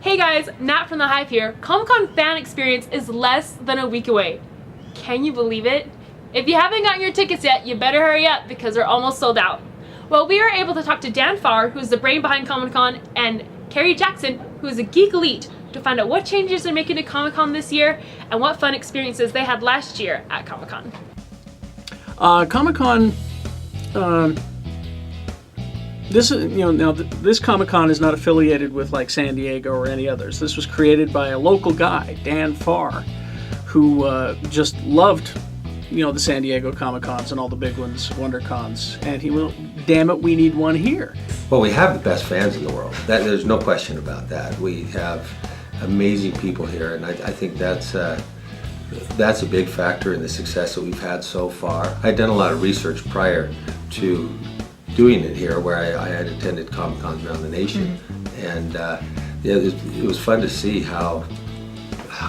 Hey guys, Nat from the Hive here. Comic-Con fan experience is less than a week away. Can you believe it? If you haven't gotten your tickets yet, you better hurry up because they're almost sold out. Well, we were able to talk to Dan Farr, who's the brain behind Comic-Con, and Kerry Jackson, who is a geek elite, to find out what changes they're making to Comic-Con this year and what fun experiences they had last year at Comic-Con. Comic-Con, this Comic-Con is not affiliated with like San Diego or any others. This was created by a local guy, Dan Farr, who just loved, the San Diego Comic-Cons and all the big ones, WonderCons, and he went, damn it, we need one here. Well, we have the best fans in the world. There's no question about that. We have amazing people here, and I think that's a big factor in the success that we've had so far. I'd done a lot of research prior to doing it here, where I had attended Comic-Cons around the nation, and it was fun to see how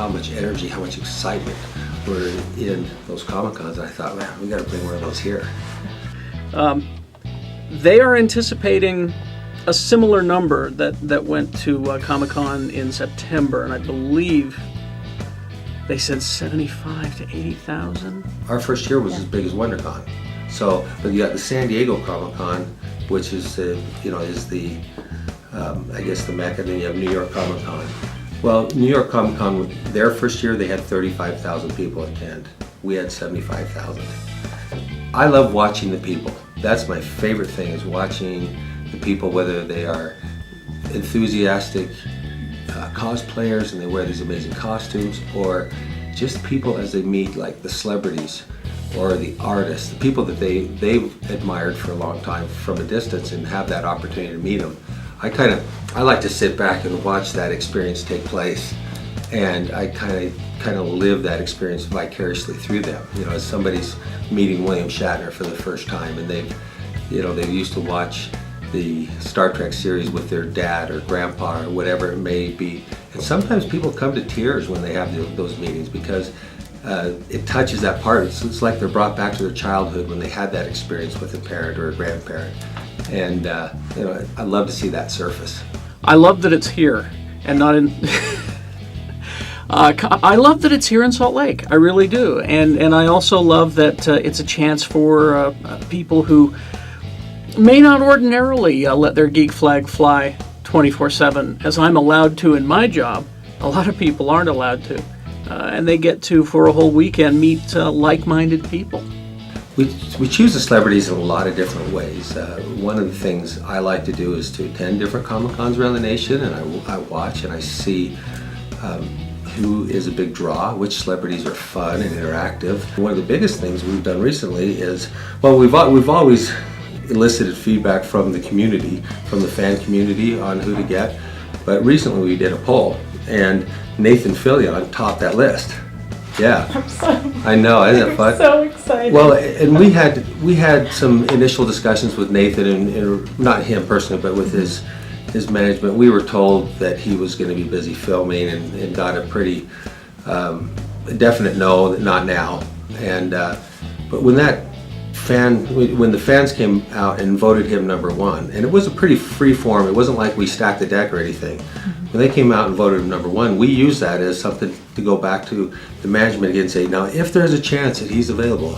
much energy, how much excitement were in those Comic-Cons, and I thought, man, we got to bring one of those here. They are anticipating a similar number that went to Comic-Con in September, and I believe they said 75 to 80,000. Our first year was as big as WonderCon. So, but you got the San Diego Comic-Con, which is the I guess the Mecca, and then you have New York Comic-Con. Well, New York Comic-Con, their first year they had 35,000 people attend. We had 75,000. I love watching the people. That's my favorite thing, is watching the people, whether they are enthusiastic cosplayers and they wear these amazing costumes, or just people as they meet like the celebrities or the artists, the people that they've admired for a long time from a distance, and have that opportunity to meet them. I like to sit back and watch that experience take place, and I kind of live that experience vicariously through them. As somebody's meeting William Shatner for the first time, and they used to watch the Star Trek series with their dad or grandpa or whatever it may be, and sometimes people come to tears when they have those meetings, because it touches that part. It's like they're brought back to their childhood when they had that experience with a parent or a grandparent, and I love to see that surface. I love that it's here and not in. I love that it's here in Salt Lake. I really do, and I also love that it's a chance for people who may not ordinarily let their geek flag fly 24/7, as I'm allowed to in my job. A lot of people aren't allowed to. And they get to, for a whole weekend, meet like-minded people. We choose the celebrities in a lot of different ways. One of the things I like to do is to attend different Comic-Cons around the nation, and I watch and I see who is a big draw, which celebrities are fun and interactive. One of the biggest things we've done recently is, well, we've always elicited feedback from the community, from the fan community, on who to get, but recently we did a poll, and Nathan Fillion topped that list. Yeah. I'm so, I know, isn't it fun? so excited. Well, and we had some initial discussions with Nathan, and not him personally, but with his management. We were told that he was going to be busy filming, and got a pretty definite no, not now. And but when the fans came out and voted him number one, and it was a pretty free form. It wasn't like we stacked the deck or anything. When they came out and voted him number one, we used that as something to go back to the management again and say, now if there's a chance that he's available,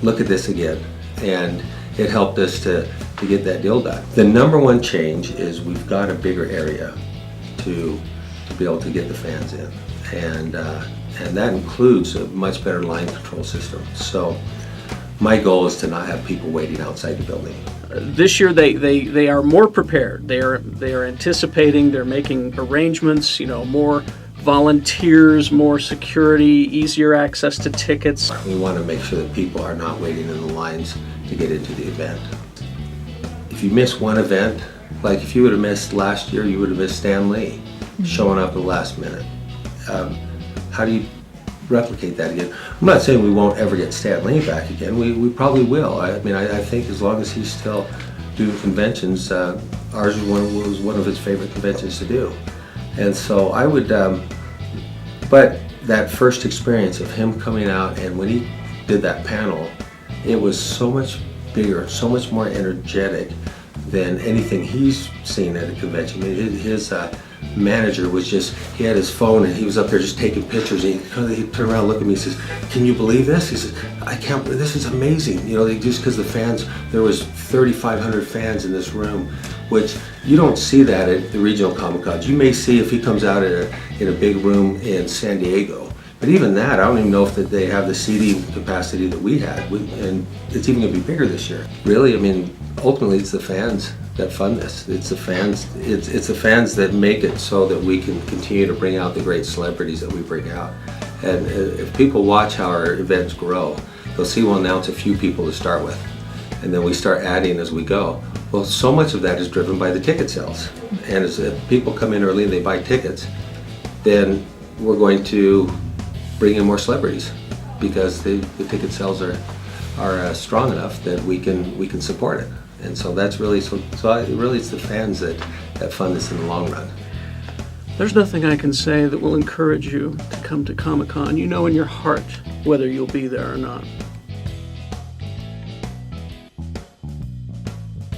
look at this again. And it helped us to get that deal done. The number one change is we've got a bigger area to be able to get the fans in. And that includes a much better line control system. So my goal is to not have people waiting outside the building. This year they are more prepared. They are anticipating. They're making arrangements. More volunteers, more security, easier access to tickets. We want to make sure that people are not waiting in the lines to get into the event. If you miss one event, like if you would have missed last year, you would have missed Stan Lee showing up at the last minute. How do you replicate that again? I'm not saying we won't ever get Stan Lee back again. We probably will. I think as long as he's still doing conventions, ours was one of his favorite conventions to do. And so I would, but that first experience of him coming out, and when he did that panel, it was so much bigger, so much more energetic than anything he's seen at a convention. His manager was just, he had his phone and he was up there just taking pictures, and he turned around and looked at me and says, "Can you believe this?" He says, "I can't, this is amazing." You know, just because the fans, there was 3,500 fans in this room, which you don't see that at the regional Comic-Cons. You may see if he comes out in a big room in San Diego. But even that, I don't even know if that they have the seating capacity that we had, and it's even going to be bigger this year. Really, I mean, ultimately, it's the fans that fund this. It's the fans. It's the fans that make it so that we can continue to bring out the great celebrities that we bring out. And if people watch how our events grow, they'll see we'll announce a few people to start with, and then we start adding as we go. Well, so much of that is driven by the ticket sales. And as people come in early and they buy tickets, then we're going to bring in more celebrities because the ticket sales are strong enough that we can support it. And so that's really really it's the fans that fund this in the long run. There's nothing I can say that will encourage you to come to Comic-Con. You know in your heart whether you'll be there or not.